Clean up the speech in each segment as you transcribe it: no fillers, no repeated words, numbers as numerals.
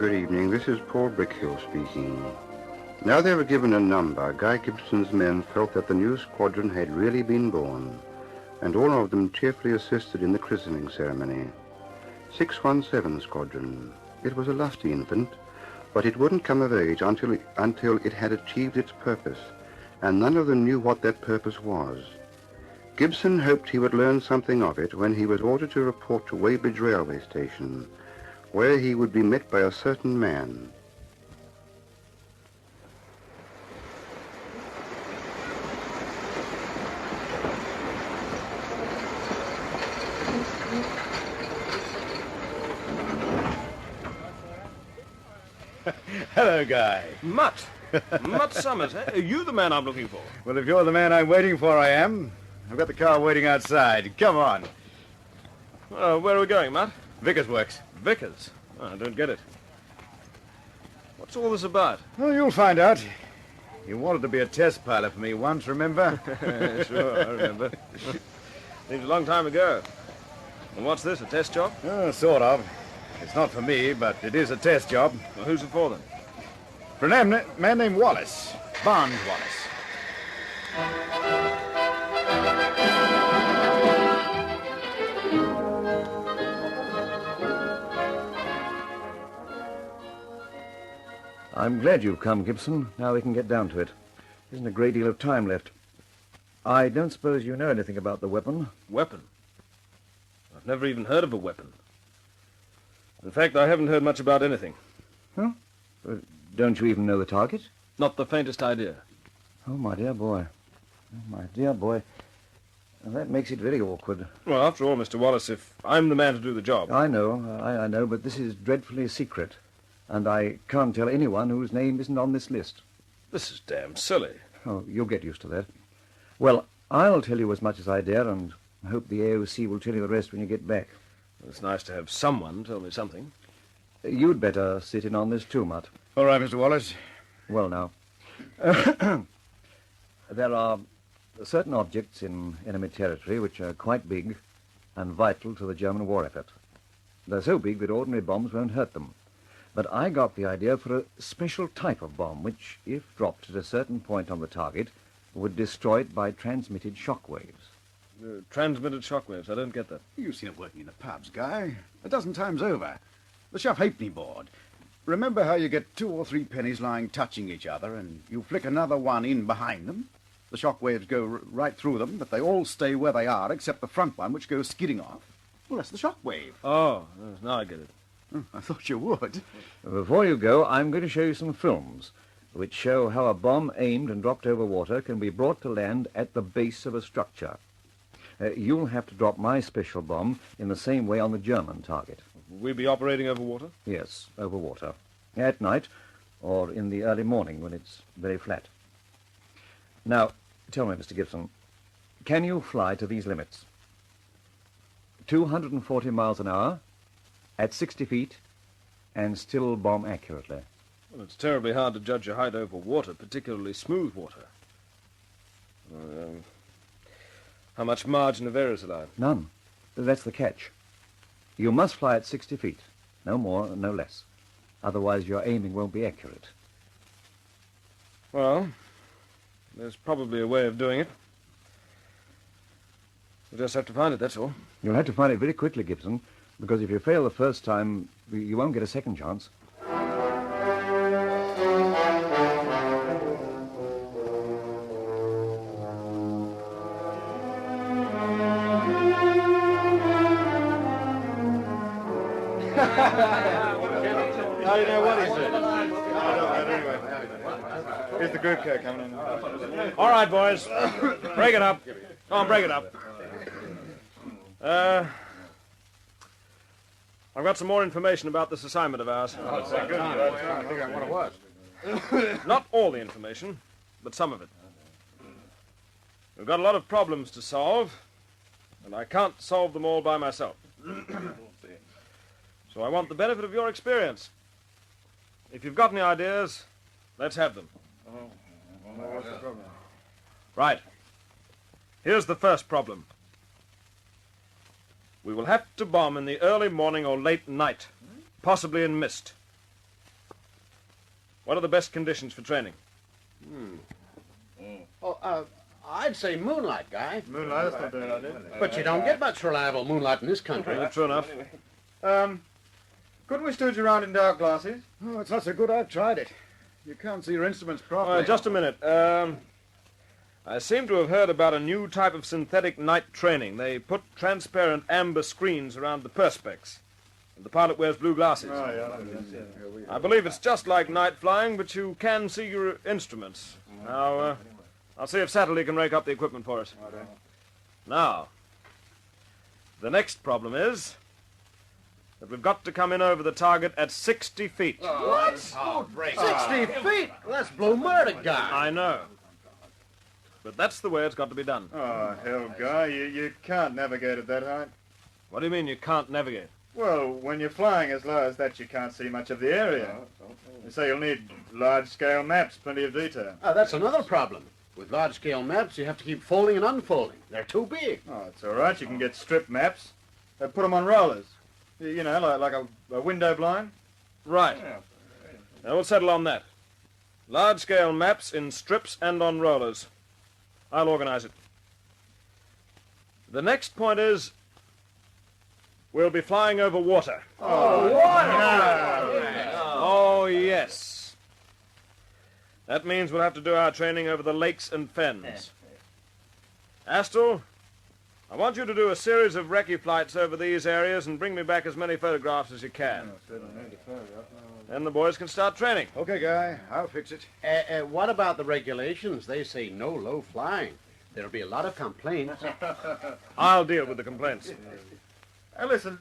Good evening. This is Paul Brickhill speaking. Now they were given a number, Guy Gibson's men felt that the new squadron had really been born, and all of them cheerfully assisted in the christening ceremony. 617 Squadron. It was a lusty infant, but it wouldn't come of age until it had achieved its purpose, and none of them knew what that purpose was. Gibson hoped he would learn something of it when he was ordered to report to Weybridge Railway Station, where he would be met by a certain man. Hello, Guy. Mutt. Mutt Summers, eh? Are you the man I'm looking for? Well, if you're the man I'm waiting for, I am. I've got the car waiting outside. Come on. Where are we going, Mutt? Vickers Works. Vickers? Oh, I don't get it. What's all this about? Well, you'll find out. You wanted to be a test pilot for me once, remember? Sure, I remember. Seems a long time ago. And what's this, a test job? Oh, sort of. It's not for me, but it is a test job. Well, who's it for, then? For a man named Wallace. Barnes Wallace. I'm glad you've come, Gibson. Now we can get down to it. There isn't a great deal of time left. I don't suppose you know anything about the weapon? Weapon? I've never even heard of a weapon. In fact, I haven't heard much about anything. Huh? Don't you even know the target? Not the faintest idea. Oh, my dear boy. Oh, my dear boy. Well, that makes it very awkward. Well, after all, Mr. Wallace, if I'm the man to do the job... I know, I know, but this is dreadfully secret. And I can't tell anyone whose name isn't on this list. This is damn silly. Oh, you'll get used to that. Well, I'll tell you as much as I dare, and I hope the AOC will tell you the rest when you get back. It's nice to have someone tell me something. You'd better sit in on this too, Mutt. All right, Mr. Wallace. Well, now. There are certain objects in enemy territory which are quite big and vital to the German war effort. They're so big that ordinary bombs won't hurt them. But I got the idea for a special type of bomb which, if dropped at a certain point on the target, would destroy it by transmitted shock waves. Transmitted shock waves, I don't get that. You've seen it working in the pubs, Guy. A dozen times over. The Shuff Halfpenny board. Remember how you get 2 or 3 pennies lying touching each other, and you flick another one in behind them? The shock waves go right through them, but they all stay where they are, except the front one, which goes skidding off. Well, that's the shock wave. Oh, now I get it. I thought you would. Before you go, I'm going to show you some films which show how a bomb aimed and dropped over water can be brought to land at the base of a structure. You'll have to drop my special bomb in the same way on the German target. Will we be operating over water? Yes, over water. At night, or in the early morning when it's very flat. Now, tell me, Mr. Gibson, can you fly to these limits? 240 miles an hour, at 60 feet, and still bomb accurately. Well, it's terribly hard to judge your height over water, particularly smooth water. How much margin of error is allowed? None. That's the catch. You must fly at 60 feet. No more, no less. Otherwise, your aiming won't be accurate. Well, there's probably a way of doing it. We'll just have to find it, that's all. You'll have to find it very quickly, Gibson, because if you fail the first time, you won't get a second chance. How do you know what he said? Anyway. Here's the group car coming in. All right, boys. Break it up. Come on, break it up. I've got some more information about this assignment of ours. Oh, it's good. I think I what it was. Not all the information, but some of it. We've got a lot of problems to solve, and I can't solve them all by myself. So I want the benefit of your experience. If you've got any ideas, let's have them. What's the problem? Right. Here's the first problem. We will have to bomb in the early morning or late night, possibly in mist. What are the best conditions for training? Oh, I'd say moonlight, Guy. Moonlight, that's not bad idea. But you don't get much reliable moonlight in this country. True enough. Couldn't we stooge around in dark glasses? Oh, it's not so good. I've tried it. You can't see your instruments properly. Just a minute. I seem to have heard about a new type of synthetic night training. They put transparent amber screens around the perspex. And the pilot wears blue glasses. Oh, yeah. I believe it's just like night flying, but you can see your instruments. Now, I'll see if Satterley can rake up the equipment for us. Now, the next problem is that we've got to come in over the target at 60 feet. What? 60 feet? That's blue murder, Guy. I know. But that's the way it's got to be done. Oh, hell, Guy, you can't navigate at that height. What do you mean you can't navigate? Well, when you're flying as low as that, you can't see much of the area. So you'll need large-scale maps, plenty of detail. That's another problem. With large-scale maps, you have to keep folding and unfolding. They're too big. Oh, it's all right. You can get strip maps. Put them on rollers. You know, like a window blind. Right. Now we'll settle on that. Large-scale maps in strips and on rollers. I'll organize it. The next point is we'll be flying over water. Oh, water! Oh, yes. That means we'll have to do our training over the lakes and fens. Astle, I want you to do a series of recce flights over these areas and bring me back as many photographs as you can. Then the boys can start training. Okay, Guy. I'll fix it. What about the regulations? They say no low flying. There'll be a lot of complaints. I'll deal with the complaints. Hey, listen,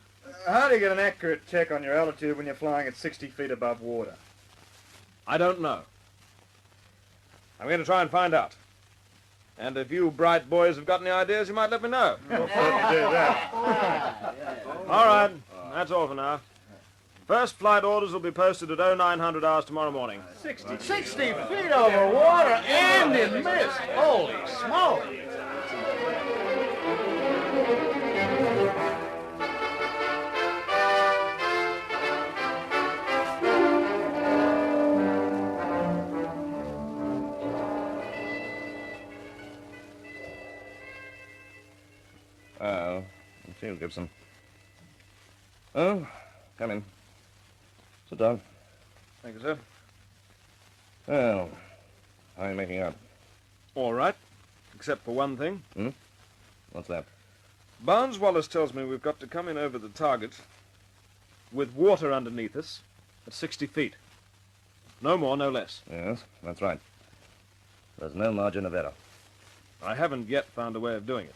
how do you get an accurate check on your altitude when you're flying at 60 feet above water? I don't know. I'm going to try and find out. And if you bright boys have got any ideas, you might let me know. We'll certainly do that. All right, that's all for now. First flight orders will be posted at 0900 hours tomorrow morning. 60 feet over water and in mist. Holy smoke! See you, Gibson. Oh, come in. Sit down. Thank you, sir. Well, how are you making out? All right, except for one thing. What's that? Barnes Wallace tells me we've got to come in over the target with water underneath us at 60 feet. No more, no less. Yes, that's right. There's no margin of error. I haven't yet found a way of doing it.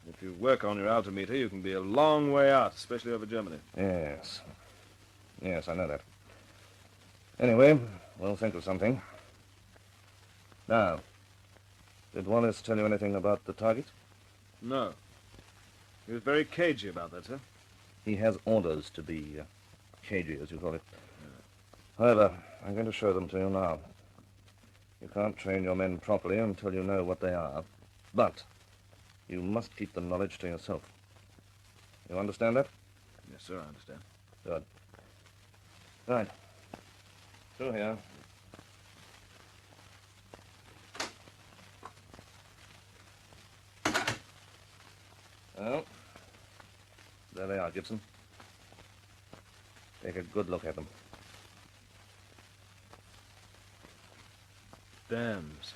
If you work on your altimeter, you can be a long way out, especially over Germany. Yes. Yes, I know that. Anyway, we'll think of something. Now, did Wallace tell you anything about the target? No. He was very cagey about that, sir. He has orders to be cagey, as you call it. However, I'm going to show them to you now. You can't train your men properly until you know what they are. But you must keep the knowledge to yourself. You understand that? Yes, sir, I understand. Good. Right. Through here. Well, there they are, Gibson. Take a good look at them. Dams.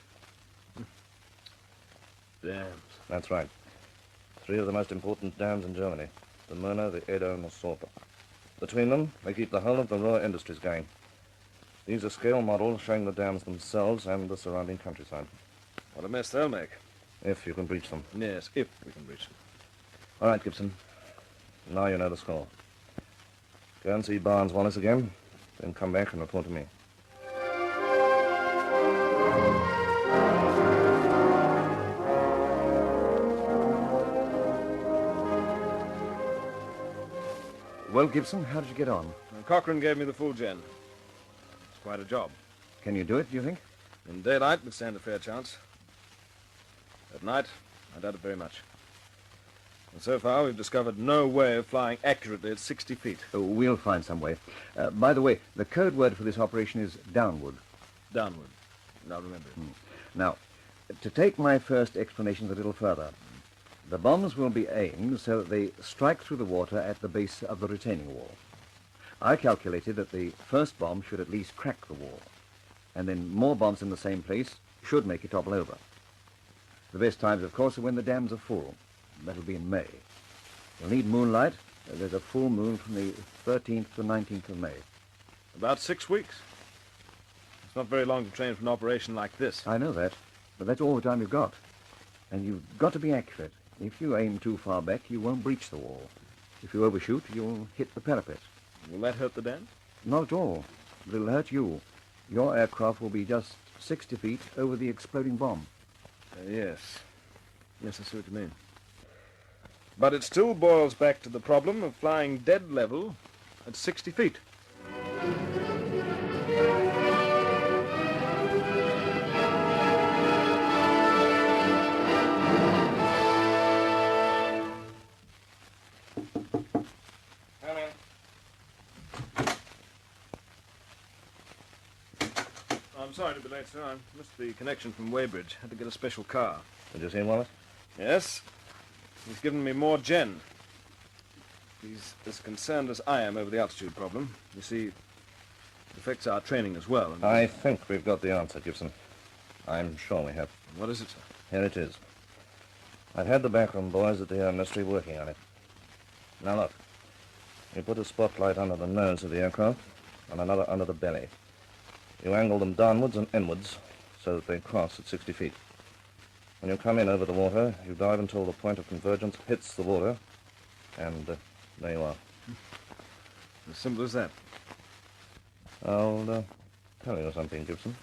Dams. That's right. 3 of the most important dams in Germany. The Murner, the Edo, and the Sorpe. Between them, they keep the whole of the Ruhr industries going. These are scale models showing the dams themselves and the surrounding countryside. What a mess they'll make. If you can breach them. Yes, if we can reach them. All right, Gibson. Now you know the score. Go and see Barnes Wallace again, then come back and report to me. Well, Gibson, how did you get on? Cochrane gave me the full gen. It's quite a job. Can you do it, do you think? In daylight, we stand a fair chance. At night, I doubt it very much. So far, we've discovered no way of flying accurately at 60 feet. Oh, we'll find some way. By the way, the code word for this operation is downward. Downward. Now remember it. Now, to take my first explanations a little further, the bombs will be aimed so that they strike through the water at the base of the retaining wall. I calculated that the first bomb should at least crack the wall, and then more bombs in the same place should make it topple over. The best times, of course, are when the dams are full. That'll be in May. You'll need moonlight. There's a full moon from the 13th to 19th of May. About 6 weeks. It's not very long to train for an operation like this. I know that, but that's all the time you've got. And you've got to be accurate. If you aim too far back, you won't breach the wall. If you overshoot, you'll hit the parapet. Will that hurt the dam? Not at all. But it'll hurt you. Your aircraft will be just 60 feet over the exploding bomb. Yes. Yes, I see what you mean. But it still boils back to the problem of flying dead level at 60 feet. Come in. I'm sorry to be late, sir. I missed the connection from Weybridge. Had to get a special car. Did you see Wallace? Yes. He's given me more gen. He's as concerned as I am over the altitude problem. You see, it affects our training as well. And I think we've got the answer, Gibson. I'm sure we have. What is it, sir? Here it is. I've had the backroom boys at the Air Ministry working on it. Now look. You put a spotlight under the nose of the aircraft and another under the belly. You angle them downwards and inwards so that they cross at 60 feet. When you come in over the water, you dive until the point of convergence hits the water, and there you are. As simple as that. I'll tell you something, Gibson.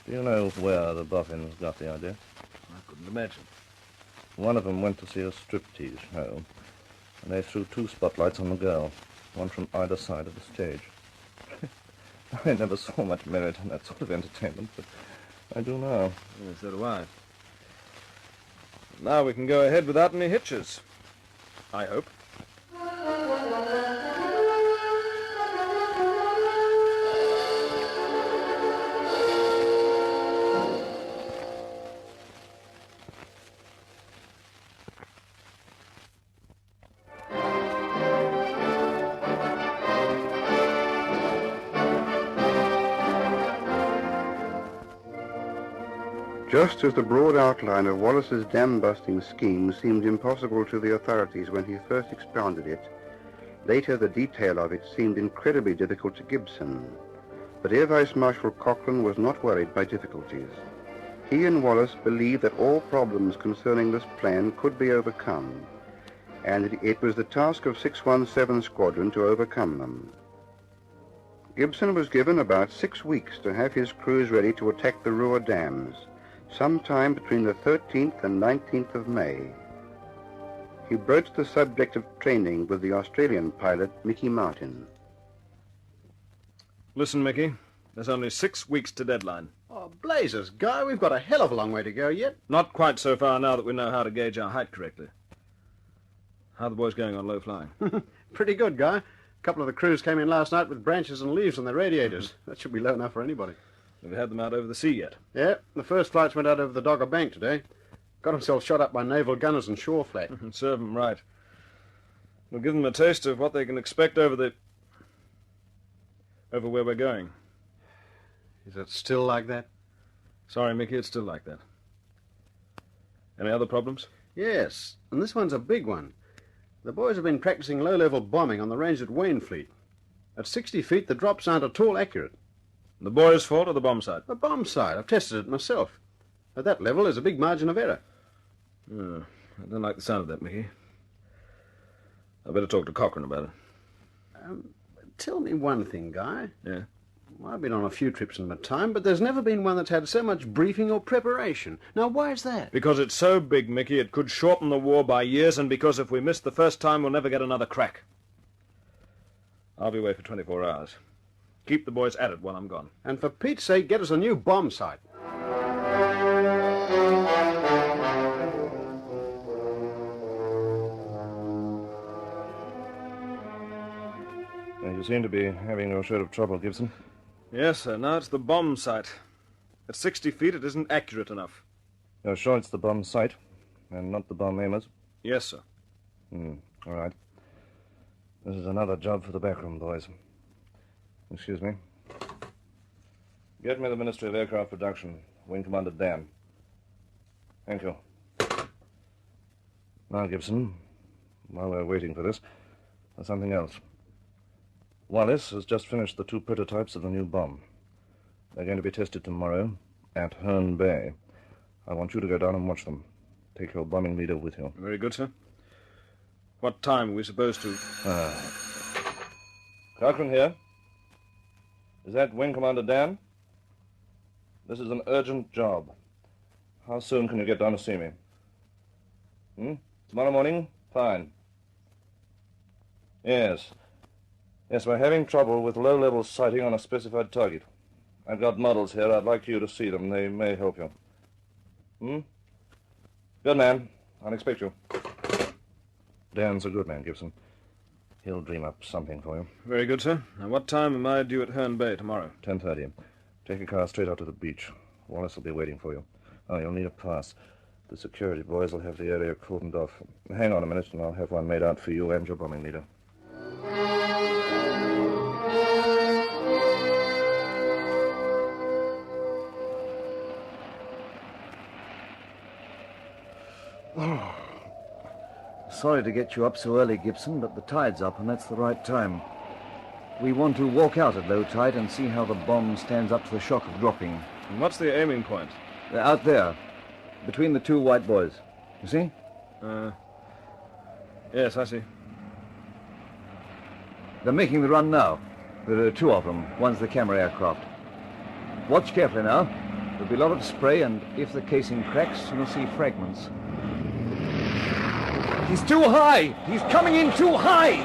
Do you know where the boffins got the idea? I couldn't imagine. One of them went to see a striptease show, and they threw 2 spotlights on the girl, one from either side of the stage. I never saw much merit in that sort of entertainment, but I do now. Yeah, so do I. Now we can go ahead without any hitches. I hope. Just as the broad outline of Wallace's dam-busting scheme seemed impossible to the authorities when he first expounded it, later the detail of it seemed incredibly difficult to Gibson. But Air Vice Marshal Cochrane was not worried by difficulties. He and Wallace believed that all problems concerning this plan could be overcome, and it was the task of 617 Squadron to overcome them. Gibson was given about 6 weeks to have his crews ready to attack the Ruhr dams, sometime between the 13th and 19th of May. He broached the subject of training with the Australian pilot, Mickey Martin. Listen, Mickey. There's only 6 weeks to deadline. Oh, blazes, Guy, we've got a hell of a long way to go yet. Not quite so far now that we know how to gauge our height correctly. How are the boys going on low flying? Pretty good, Guy. A couple of the crews came in last night with branches and leaves on their radiators. That should be low enough for anybody. Have you had them out over the sea yet? Yeah, the first flights went out over the Dogger Bank today. Got himself shot up by naval gunners and shore flat. Serve them right. We'll give them a taste of what they can expect over where we're going. Is it still like that? Sorry, Mickey, it's still like that. Any other problems? Yes, and this one's a big one. The boys have been practicing low-level bombing on the range at Wainfleet. At 60 feet, the drops aren't at all accurate. The boys' fault or the bomb site? The bomb site. I've tested it myself. At that level, there's a big margin of error. Oh, I don't like the sound of that, Mickey. I better talk to Cochrane about it. Tell me one thing, Guy. Yeah? Well, I've been on a few trips in my time, but there's never been one that's had so much briefing or preparation. Now, why is that? Because it's so big, Mickey, it could shorten the war by years, and because if we miss the first time, we'll never get another crack. I'll be away for 24 hours. Keep the boys at it while I'm gone. And for Pete's sake, get us a new bomb site. You seem to be having your share of trouble, Gibson. Yes, sir. Now it's the bomb sight. At 60 feet, it isn't accurate enough. You're sure it's the bomb sight and not the bomb aimers? Yes, sir. All right. This is another job for the backroom boys. Excuse me. Get me the Ministry of Aircraft Production, Wing Commander Dan. Thank you. Now, Gibson, while we're waiting for this, there's something else. Wallace has just finished the 2 prototypes of the new bomb. They're going to be tested tomorrow at Herne Bay. I want you to go down and watch them. Take your bombing leader with you. Very good, sir. What time are we supposed to... Cochrane here. Is that Wing Commander Dan? This is an urgent job. How soon can you get down to see me? Tomorrow morning? Fine. Yes. Yes, we're having trouble with low-level sighting on a specified target. I've got models here. I'd like you to see them. They may help you. Good man. I'll expect you. Dan's a good man, Gibson. He'll dream up something for you. Very good, sir. Now, what time am I due at Herne Bay tomorrow? 10:30. Take a car straight out to the beach. Wallace will be waiting for you. Oh, you'll need a pass. The security boys will have the area cordoned off. Hang on a minute, and I'll have one made out for you and your bombing leader. Sorry to get you up so early, Gibson, but the tide's up, and that's the right time. We want to walk out at low tide and see how the bomb stands up to the shock of dropping. And what's the aiming point? Out there, between the 2 white boys. You see? Yes, I see. They're making the run now. There are 2 of them. One's the camera aircraft. Watch carefully now. There'll be a lot of spray, and if the casing cracks, you'll see fragments. He's too high! He's coming in too high!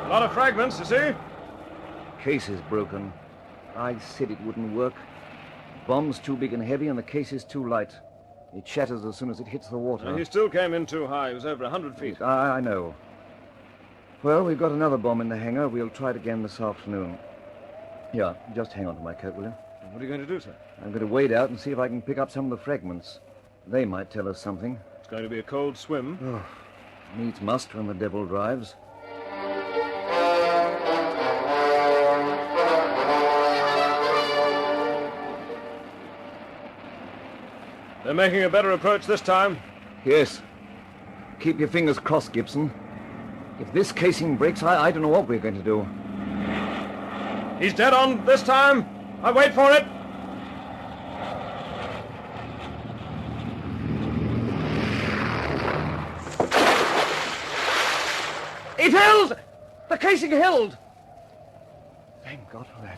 A lot of fragments, you see? Case is broken. I said it wouldn't work. Bomb's too big and heavy, and the case is too light. It shatters as soon as it hits the water. He still came in too high. He was over 100 feet. I know. Well, we've got another bomb in the hangar. We'll try it again this afternoon. Here, just hang on to my coat, will you? What are you going to do, sir? I'm going to wade out and see if I can pick up some of the fragments. They might tell us something. It's going to be a cold swim. Needs must when the devil drives. They're making a better approach this time. Yes. Keep your fingers crossed, Gibson. If this casing breaks, I don't know what we're going to do. He's dead on this time. I wait for it. It held! The casing held! Thank God for that.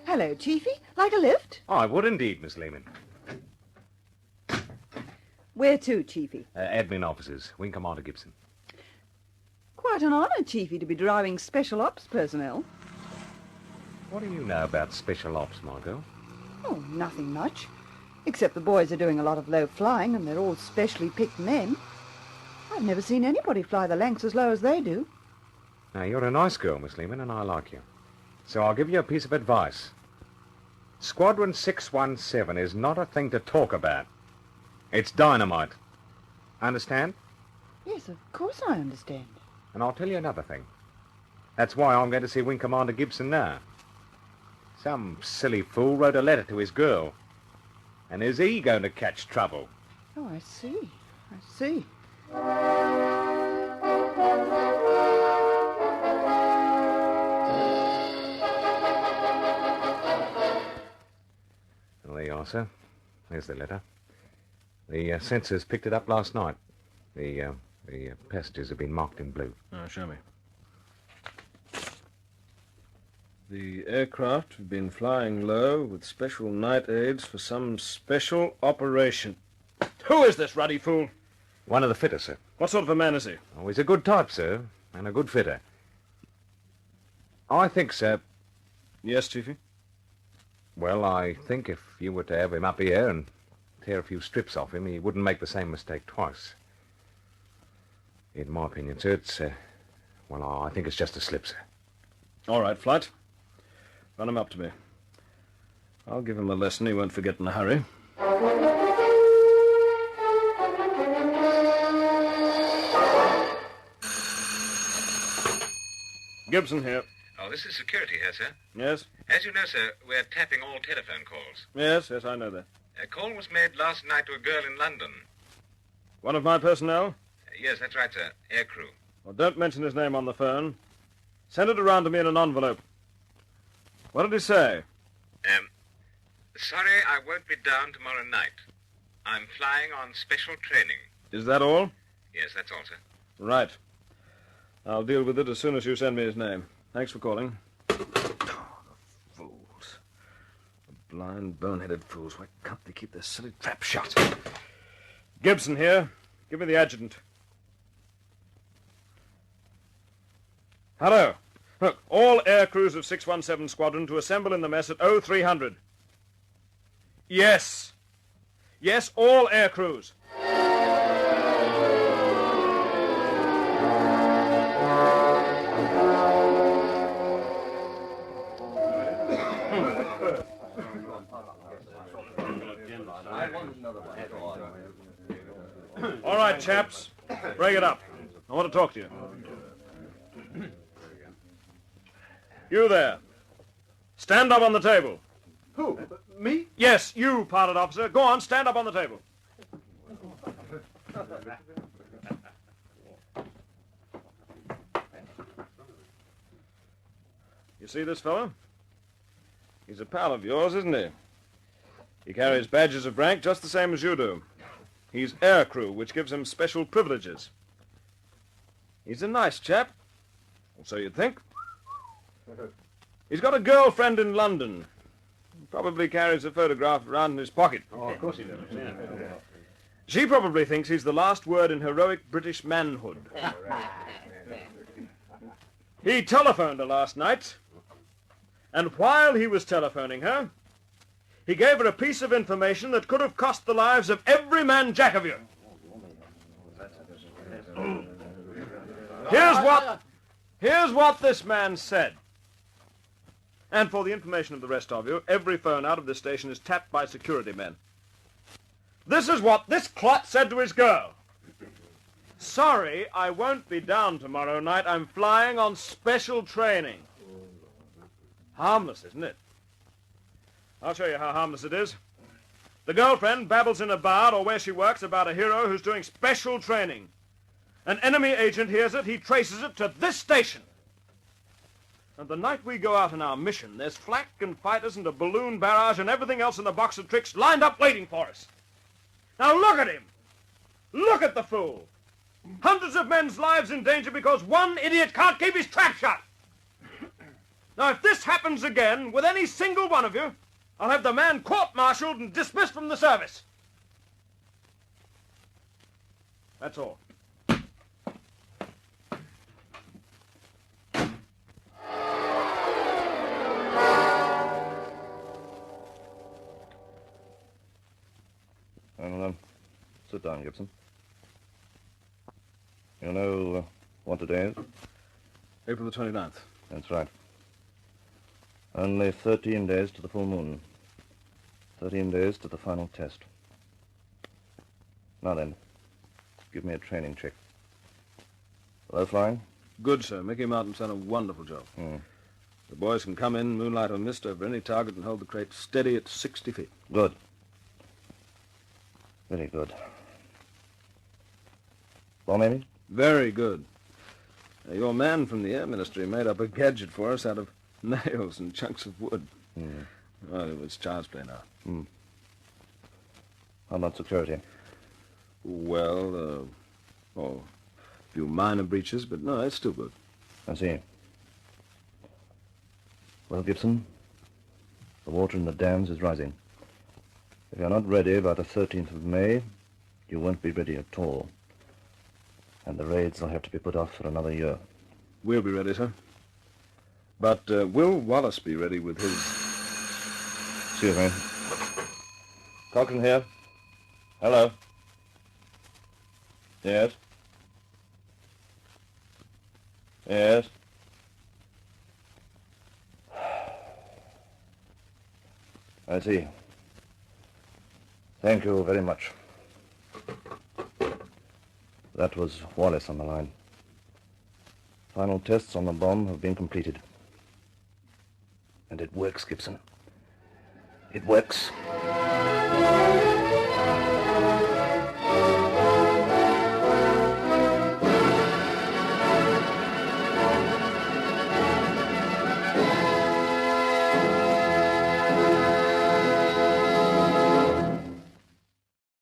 Hello, Chiefy. Like a lift? Oh, I would indeed, Miss Lehman. Where to, Chiefy? Admin offices, Wing Commander Gibson. Quite an honour, Chiefy, to be driving special ops personnel. What do you know about special ops, Margot? Oh, nothing much. Except the boys are doing a lot of low flying, and they're all specially picked men. I've never seen anybody fly the lengths as low as they do. Now, you're a nice girl, Miss Lehman, and I like you. So I'll give you a piece of advice. Squadron 617 is not a thing to talk about. It's dynamite. Understand? Yes, of course I understand. And I'll tell you another thing. That's why I'm going to see Wing Commander Gibson now. Some silly fool wrote a letter to his girl. And is he going to catch trouble? Oh, I see. I see. Well, there you are, sir. There's the letter. The sensors picked it up last night. The passages have been marked in blue. Oh, show me. The aircraft have been flying low with special night aids for some special operation. Who is this ruddy fool? One of the fitters, sir. What sort of a man is he? Oh, he's a good type, sir, and a good fitter. I think, sir... Yes, Chiefy? Well, I think if you were to have him up here and tear a few strips off him, he wouldn't make the same mistake twice. In my opinion, sir, well, I think it's just a slip, sir. All right, Flight. Run him up to me. I'll give him a lesson he won't forget in a hurry. Gibson here. Oh, this is security here, sir. Yes? As you know, sir, we're tapping all telephone calls. Yes, I know that. A call was made last night to a girl in London. One of my personnel? Yes, that's right, sir. Aircrew. Well, don't mention his name on the phone. Send it around to me in an envelope. What did he say? Sorry I won't be down tomorrow night. I'm flying on special training. Is that all? Yes, that's all, sir. Right. I'll deal with it as soon as you send me his name. Thanks for calling. Oh, the fools. The blind, boneheaded fools. Why can't they keep their silly trap shut? Gibson here. Give me the adjutant. Hello. Look, all air crews of 617 Squadron to assemble in the mess at 0300. Yes. Yes, all air crews. All right, chaps. Break it up. I want to talk to you. You there. Stand up on the table. Who? Me? Yes, you, pilot officer. Go on, stand up on the table. You see this fellow? He's a pal of yours, isn't he? He carries badges of rank just the same as you do. He's aircrew, which gives him special privileges. He's a nice chap. Or so you'd think. He's got a girlfriend in London. He probably carries a photograph around in his pocket. Oh, of course he does. Yeah. She probably thinks he's the last word in heroic British manhood. He telephoned her last night, and while he was telephoning her, he gave her a piece of information that could have cost the lives of every man jack of you. Here's what this man said. And for the information of the rest of you, every phone out of this station is tapped by security men. This is what this clot said to his girl. Sorry, I won't be down tomorrow night. I'm flying on special training. Harmless, isn't it? I'll show you how harmless it is. The girlfriend babbles in a bar or where she works about a hero who's doing special training. An enemy agent hears it, he traces it to this station. And the night we go out on our mission, there's flak and fighters and a balloon barrage and everything else in the box of tricks lined up waiting for us. Now look at him. Look at the fool. Hundreds of men's lives in danger because one idiot can't keep his trap shut. Now, if this happens again with any single one of you, I'll have the man court-martialed and dismissed from the service. That's all. Well, sit down, Gibson. You know what today is? April the 29th. That's right. Only 13 days to the full moon. 13 days to the final test. Now then, give me a training check. Low flying? Good, sir. Mickey Mountain's done a wonderful job. The boys can come in, moonlight or mist, over any target and hold the crate steady at 60 feet. Good. Very good. Bomb aiming? Very good. Your man from the Air Ministry made up a gadget for us out of nails and chunks of wood. Well, it was child's play now. How about security? Well, a few minor breaches, but no, it's still good. I see. Well, Gibson, the water in the dams is rising. If you're not ready by the 13th of May, you won't be ready at all. And the raids will have to be put off for another year. We'll be ready, sir. But will Wallace be ready with his Excuse me. Cochrane here. Hello. Yes. Yes. I see. Thank you very much. That was Wallace on the line. Final tests on the bomb have been completed. And it works, Gibson. It works.